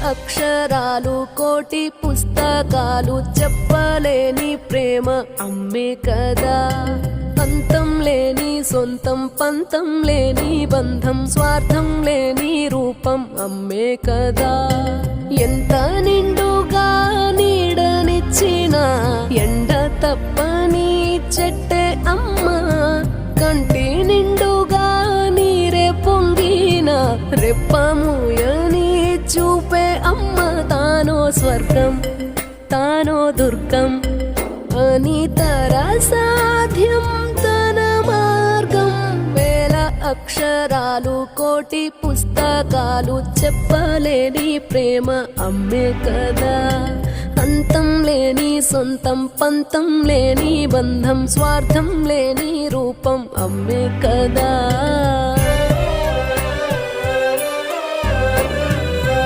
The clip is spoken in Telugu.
అక్షరాలు కోటి పుస్తకాలు చెప్పలేని ప్రేమ అమ్మే కదా. అంతం లేని సొంతం పంతం లేని బంధం స్వార్థం లేని రూపం అమ్మే కదా. ఎంత నిండుగా నీడనిచ్చిన ఎండ తప్పని చెట్టే అమ్మ. కంటి నిండుగా నీరే పొంగిన రెప్పముయని చూపే అమ్మ. తానో స్వర్గం తానో దుర్గం అని సాధ్యం తన మార్గం. వేల అక్షరాలు కోటి పుస్తకాలు చెప్పలేని ప్రేమ అమ్మే కదా. అంతం లేని సొంతం పంతం లేని బంధం స్వార్థం లేని రూపం అమ్మే కదా.